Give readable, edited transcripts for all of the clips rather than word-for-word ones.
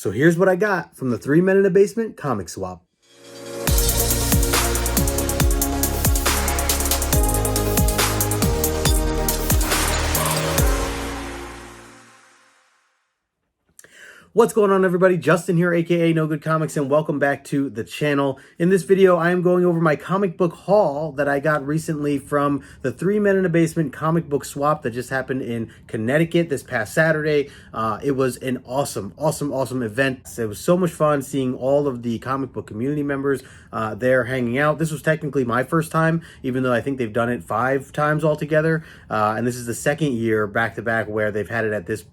So here's what I got from the 3 Men in a Basement comic swap. What's going on, everybody? Justin here, aka No Good Comics, and welcome back to the channel. In this video, I am going over my comic book haul that I got recently from the 3 Men in a Basement comic book swap that just happened in Connecticut this past Saturday. It was an awesome event. It was so much fun seeing all of the comic book community members there hanging out. This was technically my first time, even though I think they've done it 5 times altogether. And this is the second year back to back where they've had it at this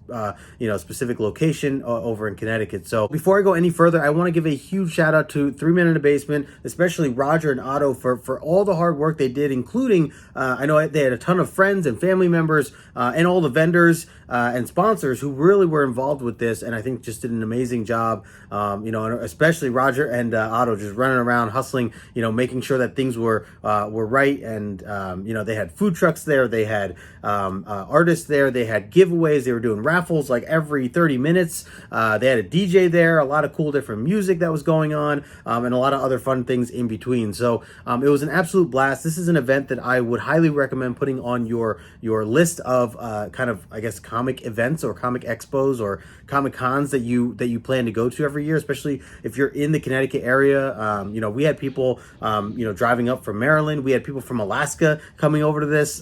specific location over in Connecticut. So before I go any further, I want to give a huge shout out to 3 Men in a Basement, especially Roger and Otto for all the hard work they did, including I know they had a ton of friends and family members and all the vendors and sponsors who really were involved with this, and I think just did an amazing job. And especially Roger and Otto just running around hustling, making sure that things were right, and they had food trucks there, they had artists there, they had giveaways, they were doing raffles like every 30 minutes. They had a DJ there, a lot of cool different music that was going on, and a lot of other fun things in between. So it was an absolute blast. This is an event that I would highly recommend putting on your list of comic events or comic expos or comic cons that you plan to go to every year, especially if you're in the Connecticut area. We had people driving up from Maryland. We had people from Alaska coming over to this.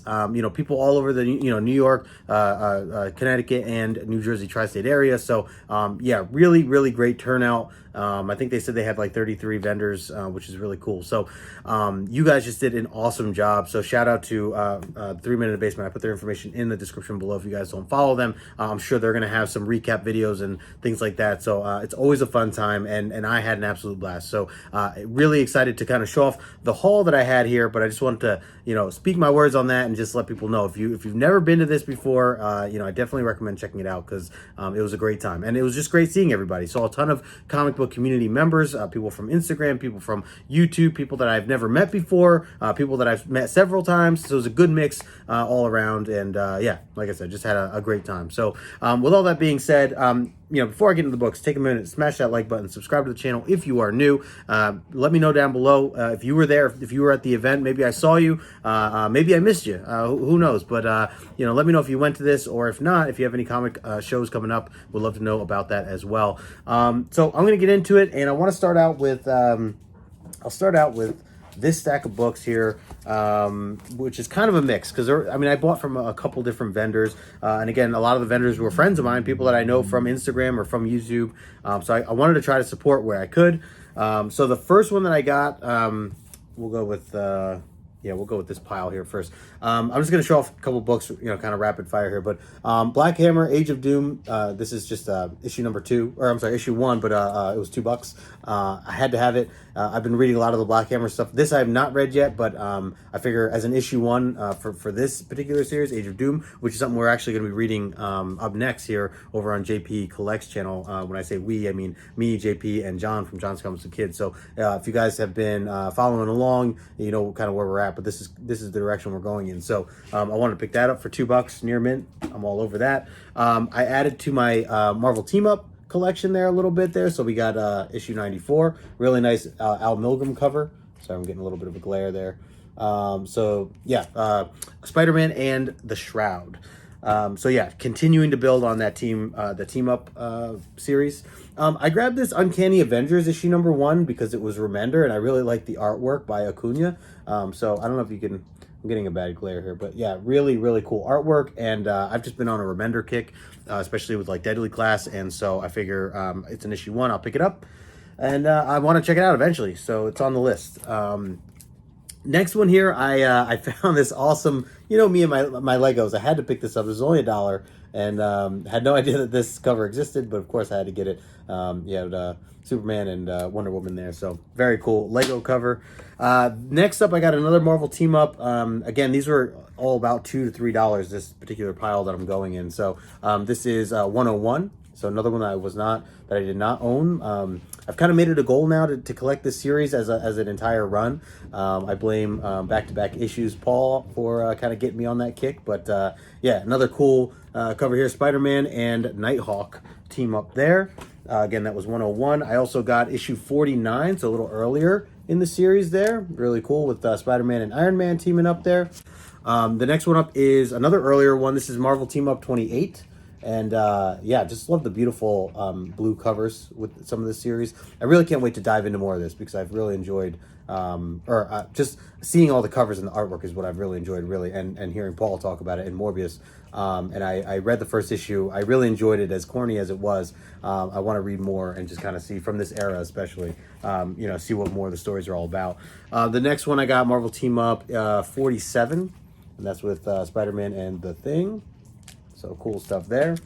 People all over the New York, Connecticut, and New Jersey tri-state area. So really great turnout. I think they said they had like 33 vendors, which is really cool. So you guys just did an awesome job. So shout out to 3 Men in a Basement. I put their information in the description below if you guys don't follow them. I'm sure they're going to have some recap videos and things like that. So it's always a fun time, and I had an absolute blast. So really excited to kind of show off the haul that I had here, but I just wanted to speak my words on that and just let people know if you've never been to this before, I definitely recommend checking it out, because it was a great time, and it was just great seeing everybody. Saw a ton of comic book community members, people from Instagram, people from YouTube, people that I've never met before, people that I've met several times. So it was a good mix all around, and like I said, just had a great time. So with all that being said, before I get into the books, take a minute, smash that like button, subscribe to the channel if you are new. Let me know down below if you were there, if you were at the event. Maybe I saw you, maybe I missed you, who knows. But let me know if you went to this, or if not, if you have any comic shows coming up, would love to know about that as well. So I'm gonna get into it, and I want to start out with this stack of books here, which is kind of a mix, because I bought from a couple different vendors, and again, a lot of the vendors were friends of mine, people that I know from Instagram or from YouTube. So I wanted to try to support where I could. So the first one that I got, we'll go with this pile here first. I'm just going to show off a couple books, kind of rapid fire here. But Black Hammer, Age of Doom. This is just issue number 2, or I'm sorry, issue 1, but it was $2. I had to have it. I've been reading a lot of the Black Hammer stuff. This I have not read yet, but I figure as an issue 1 for this particular series, Age of Doom, which is something we're actually going to be reading up next here over on JP Collects channel. When I say we, I mean me, JP, and John from John's Comics and Kids. So if you guys have been following along, you know kind of where we're at. But this is the direction we're going in. So I wanted to pick that up for $2 near mint. I'm all over that. I added to my Marvel Team Up collection there a little bit there. So we got issue 94, really nice Al Milgrom cover. Sorry, I'm getting a little bit of a glare there. Spider-Man and the Shroud. Continuing to build on that the Team Up series. I grabbed this Uncanny Avengers issue number 1 because it was Remender, and I really like the artwork by Acuna. So I don't know if you can, I'm getting a bad glare here, but yeah, really cool artwork. And I've just been on a Remender kick, especially with like Deadly Class. And so I figure it's an issue 1, I'll pick it up. And I want to check it out eventually. So it's on the list. Next one here, I found this awesome, me and my Legos. I had to pick this up. It was only $1, and had no idea that this cover existed, but of course I had to get it. Superman and Wonder Woman there, so very cool Lego cover. Next up, I got another Marvel Team Up. Again, these were all about $2 to $3, this particular pile that I'm going in. So this is 101. So another one that I did not own. I've kind of made it a goal now to collect this series as an entire run. I blame Back2Back Issues Paul for kind of getting me on that kick. But another cool cover here, Spider-Man and Nighthawk team up there. Again, that was 101. I also got issue 49, so a little earlier in the series there. Really cool with Spider-Man and Iron Man teaming up there. The next one up is another earlier one. This is Marvel Team Up 28. And yeah, just love the beautiful blue covers with some of this series. I really can't wait to dive into more of this because I've really enjoyed, just seeing all the covers and the artwork is what I've really enjoyed, really, and hearing Paul talk about it in Morbius. And I read the first issue. I really enjoyed it, as corny as it was. I want to read more and just kind of see from this era, especially, see what more of the stories are all about. The next one I got, Marvel Team Up 47, and that's with Spider-Man and the Thing. So cool stuff there.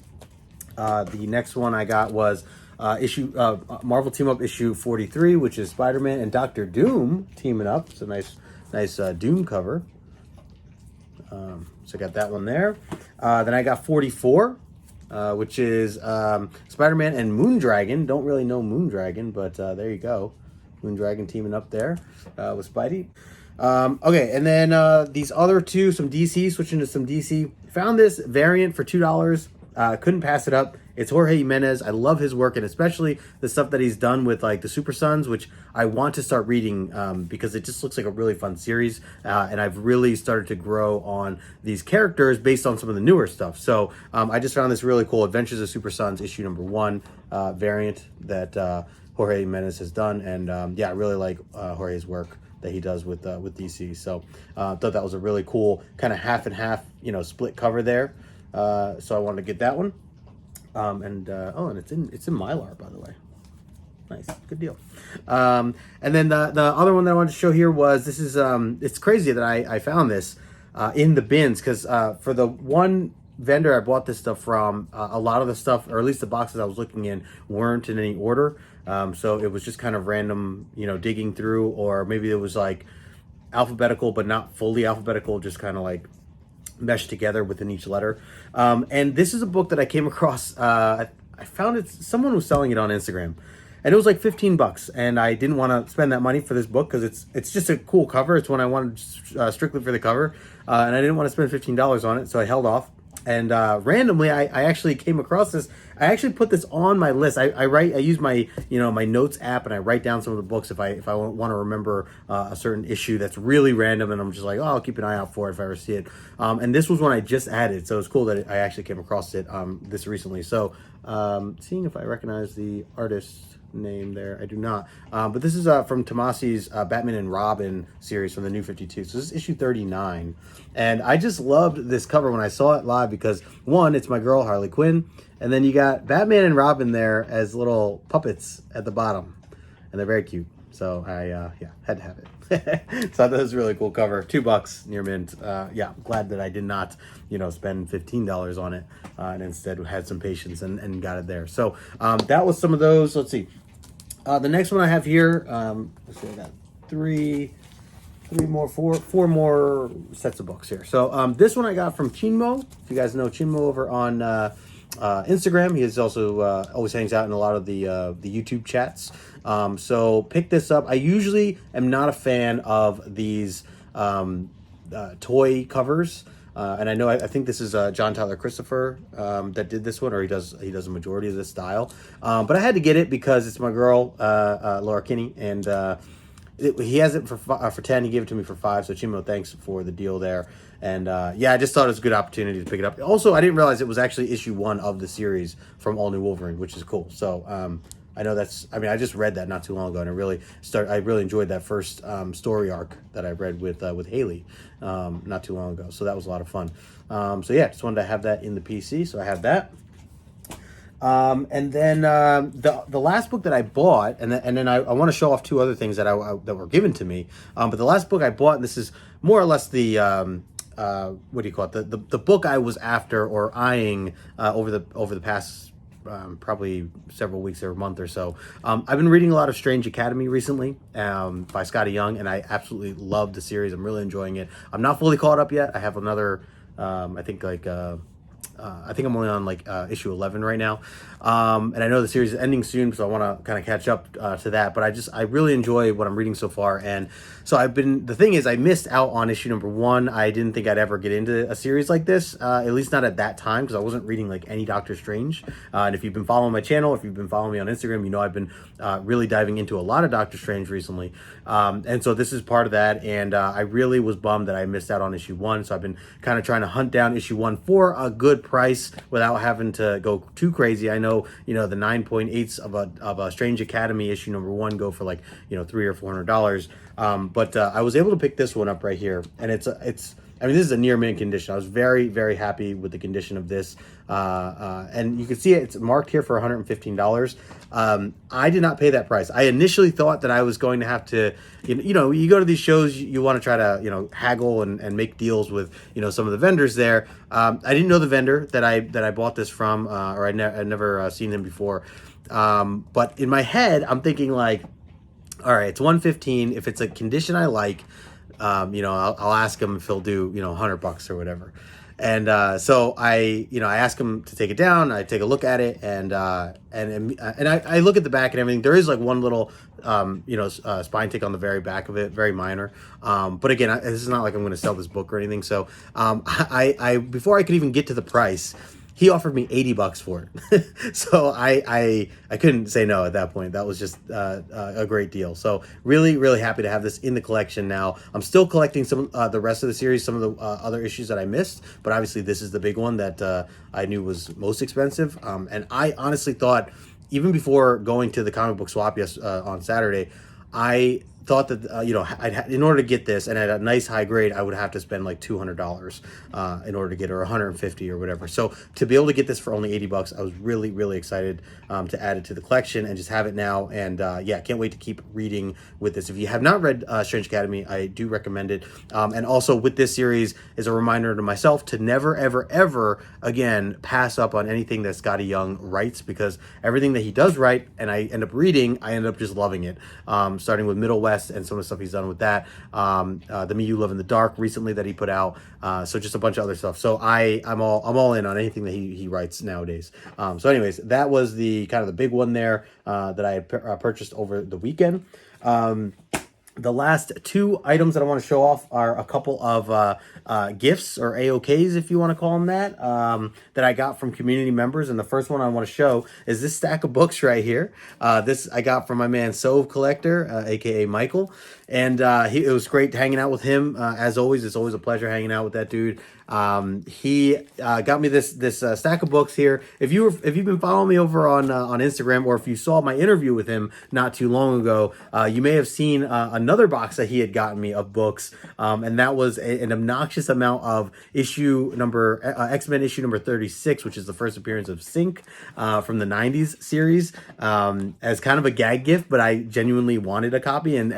The next one I got was Marvel Team Up issue 43, which is Spider-Man and Doctor Doom teaming up. It's a nice Doom cover. So I got that one there. Then I got 44, which is Spider-Man and Moondragon. Don't really know Moondragon, but there you go. Moondragon teaming up there with Spidey. Okay, and then these other two, some DC, switching to some DC. Found this variant for $2. Couldn't pass it up. It's Jorge Jimenez. I love his work, and especially the stuff that he's done with like the Super Sons, which I want to start reading because it just looks like a really fun series. And I've really started to grow on these characters based on some of the newer stuff. So I just found this really cool Adventures of Super Sons issue number 1 variant that Jorge Jimenez has done. And yeah, I really like Jorge's work that he does with DC. So thought that was a really cool kind of half and half, split cover there. So I wanted to get that one. And it's in Mylar, by the way. Nice, good deal. And then the other one that I wanted to show here was this is it's crazy that I found this in the bins because for the one vendor I bought this stuff from, a lot of the stuff, or at least the boxes I was looking in, weren't in any order. So it was just kind of random, digging through, or maybe it was like alphabetical but not fully alphabetical, just kind of like meshed together within each letter. And this is a book that I came across. I found it, someone was selling it on Instagram, and it was like $15, and I didn't want to spend that money for this book because it's just a cool cover. It's one I wanted strictly for the cover, and I didn't want to spend $15 on it, so I held off. And randomly, I actually came across this. I actually put this on my list. I use my my notes app, and I write down some of the books if I want to remember a certain issue that's really random, and I'm just like, oh, I'll keep an eye out for it if I ever see it. And this was one I just added, so it's cool that I actually came across it this recently. So seeing if I recognize the artist name there. I do not. But this is from Tomasi's Batman and Robin series from the New 52. So this is issue 39. And I just loved this cover when I saw it live because, one, it's my girl Harley Quinn. And then you got Batman and Robin there as little puppets at the bottom. And they're very cute. So I had to have it. So that was a really cool cover. $2 near mint. Yeah, glad that I did not, spend $15 on it and instead had some patience and got it there. So that was some of those. Let's see. The next one I have here, let's see, I got four more sets of books here. So this one I got from Chinmo. If you guys know Chinmo over on Instagram, he is also always hangs out in a lot of the YouTube chats. So pick this up. I usually am not a fan of these toy covers. And I know I think this is John Tyler Christopher that did this one, or he does a majority of this style. But I had to get it because it's my girl Laura Kinney, and he has it for 10. He gave it to me for 5. So Chimo, thanks for the deal there. And yeah, I just thought it was a good opportunity to pick it up. Also, I didn't realize it was actually issue 1 of the series from All New Wolverine, which is cool. So I know I just read that not too long ago, and I really enjoyed that first story arc that I read with Haley not too long ago. So that was a lot of fun. So yeah, just wanted to have that in the PC. So I have that. And then the last book that I bought, and then I want to show off 2 other things that that were given to me. But the last book I bought, and this is more or less the what do you call it? The book I was after or eyeing over the past probably several weeks or a month or so. I've been reading a lot of Strange Academy recently by Scotty Young, and I absolutely love the series. I'm really enjoying it. I'm not fully caught up yet. I have another I think like I think I'm only on like issue 11 right now. And I know the series is ending soon, so I want to kind of catch up to that. But I really enjoy what I'm reading so far. And so the thing is, I missed out on issue number 1. I didn't think I'd ever get into a series like this, at least not at that time, because I wasn't reading like any Doctor Strange. And if you've been following my channel, if you've been following me on Instagram, you know I've been really diving into a lot of Doctor Strange recently. And so this is part of that. And I really was bummed that I missed out on issue 1. So I've been kind of trying to hunt down issue 1 for a good price without having to go too crazy. I know, the 9.8s of a Strange Academy issue number 1 go for like, $300 or $400. But I was able to pick this one up right here, and this is a near mint condition. I was very, very happy with the condition of this. And you can see it's marked here for $115. I did not pay that price. I initially thought that I was going to have to, you go to these shows, you want to try to, haggle and make deals with, some of the vendors there. I didn't know the vendor that I bought this from, or I'd never seen him before. But in my head, I'm thinking like, all right, it's $115. If it's a condition I like, I'll ask him if he'll do, $100 or whatever. And so I ask him to take it down. I take a look at it, and I look at the back and everything. There is like one little, spine tick on the very back of it, very minor. But again, this is not like I'm going to sell this book or anything. So I before I could even get to the price, he offered me $80 for it. So I couldn't say no at that point. That was just a great deal. So really, really happy to have this in the collection now. I'm still collecting some the rest of the series, some of the other issues that I missed, but obviously this is the big one that I knew was most expensive. And I honestly thought, even before going to the comic book swap on Saturday, I thought that in order to get this, and at a nice high grade, I would have to spend like $200 in order to get it, or $150 or whatever. So to be able to get this for only $80, I was really, really excited to add it to the collection and just have it now. And can't wait to keep reading with this. If you have not read Strange Academy, I do recommend it. And also with this series is a reminder to myself to never, ever, ever again pass up on anything that Scotty Young writes, because everything that he does write and I end up reading, I end up just loving it. Starting with Middle West and some of the stuff he's done with that, the Me You Love in the Dark recently that he put out, so just a bunch of other stuff. So I'm all in on anything that he writes nowadays. So anyways, that was the kind of the big one there that I had purchased over the weekend. The last 2 items that I want to show off are a couple of gifts, or AOKs, if you want to call them that, that I got from community members. And the first one I want to show is this stack of books right here. This I got from my man SOV Collector, aka Michael. And it was great hanging out with him. As always, it's always a pleasure hanging out with that dude. He got me this stack of books here. If you've been following me over on Instagram, or if you saw my interview with him not too long ago, you may have seen another box that he had gotten me of books, and that was an obnoxious amount of X-Men issue number 36, which is the first appearance of Sync from the 90s series, as kind of a gag gift, but I genuinely wanted a copy, and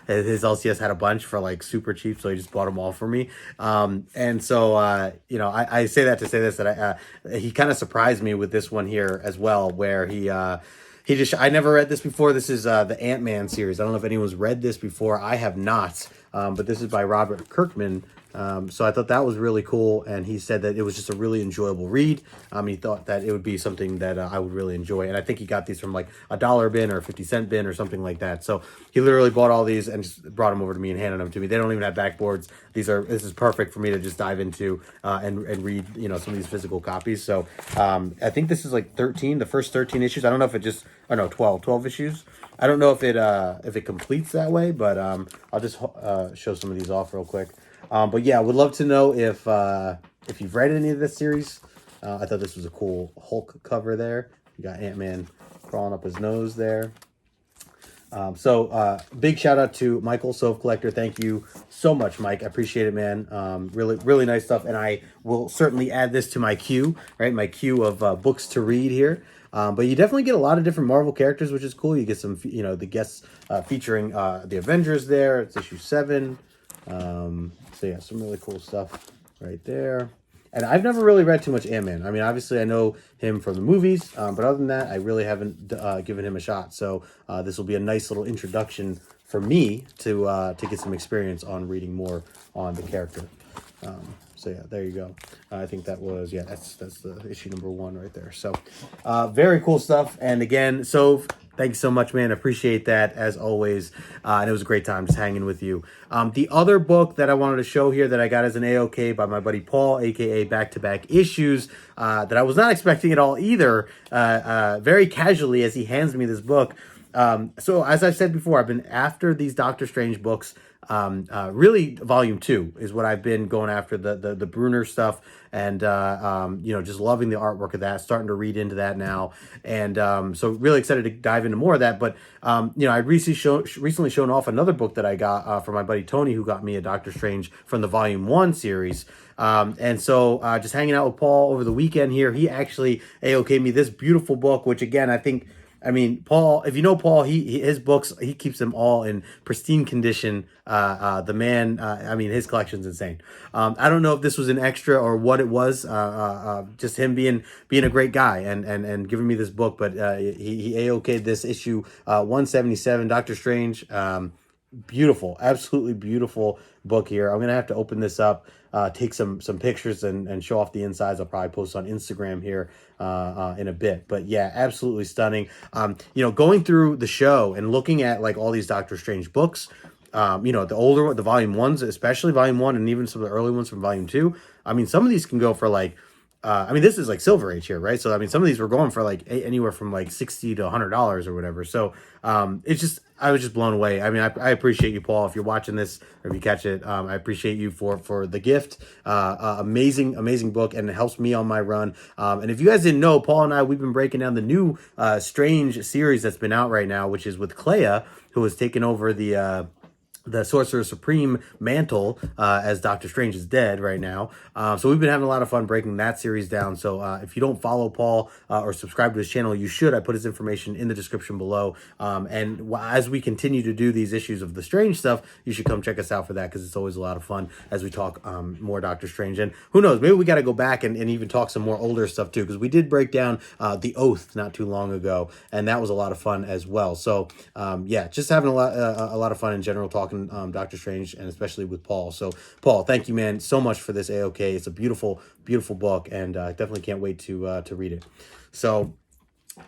his LCS had a bunch for like super cheap, so he just bought them all for me. And so, I say that to say this, that he kind of surprised me with this one here as well, where I never read this before. This is the Ant-Man series. I don't know if anyone's read this before. I have not, but this is by Robert Kirkman. So I thought that was really cool, and he said that it was just a really enjoyable read. He thought that it would be something that I would really enjoy, and I think he got these from like a $1 bin or a 50-cent bin or something like that. So he literally bought all these and just brought them over to me and handed them to me. They don't even have backboards. This is perfect for me to just dive into and read some of these physical copies. So I think this is like 13, the first 13 issues. I don't know if it 12 issues. I don't know if it completes that way, but I'll just show some of these off real quick. But yeah, I would love to know if you've read any of this series. I thought this was a cool Hulk cover there. You got Ant-Man crawling up his nose there. So big shout out to Michael, SOV Collector. Thank you so much, Mike. I appreciate it, man. Really, really nice stuff. And I will certainly add this to my queue, right? My queue of books to read here. But you definitely get a lot of different Marvel characters, which is cool. You get some, the guests featuring the Avengers there. It's issue 7. So yeah, some really cool stuff right there. And I've never really read too much Ant-Man. I mean, obviously I know him from the movies, but other than that, I really haven't given him a shot. So this will be a nice little introduction for me to get some experience on reading more on the character. So yeah, there you go. I think that was, yeah, that's the issue number 1 right there. So very cool stuff. And again, so thank you so much, man. Appreciate that as always. And it was a great time just hanging with you. The other book that I wanted to show here that I got as an AOK by my buddy Paul, aka Back2Back Issues, that I was not expecting at all either, very casually as he hands me this book. So as I've said before, I've been after these Doctor Strange books. Really volume 2 is what I've been going after, the Bruner stuff, and you know, just loving the artwork of that, starting to read into that now, and so really excited to dive into more of that. But you know, I recently shown off another book that I got from my buddy Tony, who got me a Doctor Strange from the volume 1 series. And so just hanging out with Paul over the weekend here, he actually AOK'd me this beautiful book, which again, I mean, Paul, if you know Paul, his books, he keeps them all in pristine condition. The man, I mean, his collection's insane. I don't know if this was an extra or what it was, just him being a great guy and giving me this book, but he AOK'd this issue 177, Doctor Strange. Beautiful, absolutely beautiful book here. I'm gonna have to open this up, take some pictures and show off the insides. I'll probably post on Instagram here in a bit, but yeah, absolutely stunning. You know, going through the show and looking at like all these Doctor Strange books, you know, the volume 1s, especially volume 1, and even some of the early ones from volume 2. I mean, some of these can go for like, I mean, this is like Silver Age here, right? So, I mean, some of these were going for like anywhere from like $60 to $100 or whatever. So, it's just, I was just blown away. I mean, I appreciate you, Paul, if you're watching this or if you catch it. I appreciate you for the gift. Amazing book, and it helps me on my run. And if you guys didn't know, Paul and I, we've been breaking down the new Strange series that's been out right now, which is with Clea, who has taken over the Sorcerer Supreme mantle as Doctor Strange is dead right now. So we've been having a lot of fun breaking that series down. So if you don't follow Paul or subscribe to his channel, you should. I put his information in the description below. And as we continue to do these issues of the Strange stuff, you should come check us out for that, because it's always a lot of fun as we talk more Doctor Strange. And who knows, maybe we got to go back and even talk some more older stuff too, because we did break down The Oath not too long ago, and that was a lot of fun as well. So yeah, just having a lot of fun in general talking Doctor Strange, and especially with Paul. So Paul, thank you, man, so much for this AOK. It's a beautiful book, and definitely can't wait to read it. So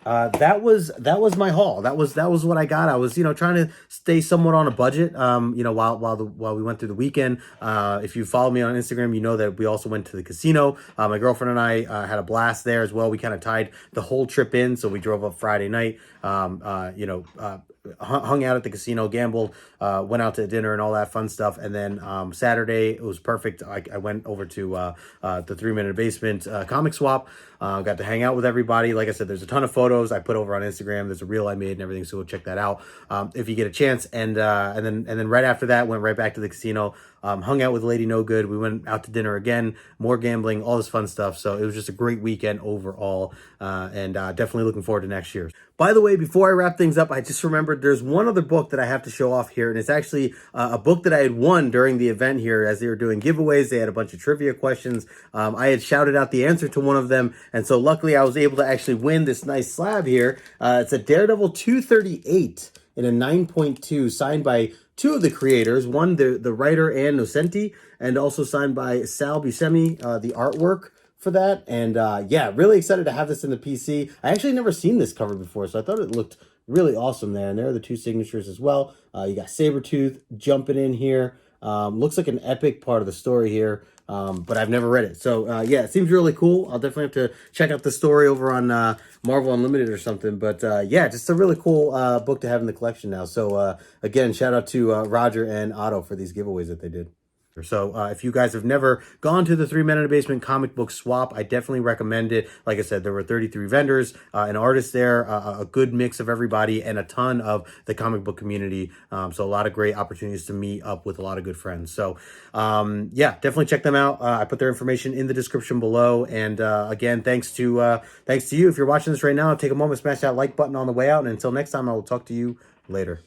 that was my haul. That was what I got. I was, you know, trying to stay somewhat on a budget, you know, while we went through the weekend. If you follow me on Instagram, you know that we also went to the casino. My girlfriend and I had a blast there as well. We kind of tied the whole trip in, so we drove up Friday night, you know, hung out at the casino, gambled, went out to dinner and all that fun stuff. And then Saturday, it was perfect. I went over to the 3 Minute Basement comic swap. Got to hang out with everybody. Like I said, there's a ton of photos I put over on Instagram. There's a reel I made and everything, so go check that out if you get a chance. And then right after that, went right back to the casino. Hung out with Lady No Good. We went out to dinner again, more gambling, all this fun stuff. So it was just a great weekend overall, and definitely looking forward to next year. By the way, before I wrap things up, I just remembered there's one other book that I have to show off here, and it's actually a book that I had won during the event here as they were doing giveaways. They had a bunch of trivia questions. I had shouted out the answer to one of them, and so luckily I was able to actually win this nice slab here. It's a Daredevil 238 in a 9.2, signed by two of the creators, one the writer Ann Nocenti, and also signed by Sal Buscemi, the artwork for that. And yeah, really excited to have this in the PC. I actually never seen this cover before, so I thought it looked really awesome there. And there are the two signatures as well. You got Sabretooth jumping in here. Looks like an epic part of the story here, but I've never read it. So yeah, it seems really cool. I'll definitely have to check out the story over on Marvel Unlimited or something. But yeah, just a really cool book to have in the collection now. So again, shout out to Roger and Otto for these giveaways that they did. So if you guys have never gone to the 3 Men in a Basement comic book swap, I definitely recommend it. Like I said, there were 33 vendors, an artist there, a good mix of everybody, and a ton of the comic book community. So a lot of great opportunities to meet up with a lot of good friends. So yeah, definitely check them out. I put their information in the description below. And again, thanks to you. If you're watching this right now, take a moment, smash that like button on the way out. And until next time, I will talk to you later.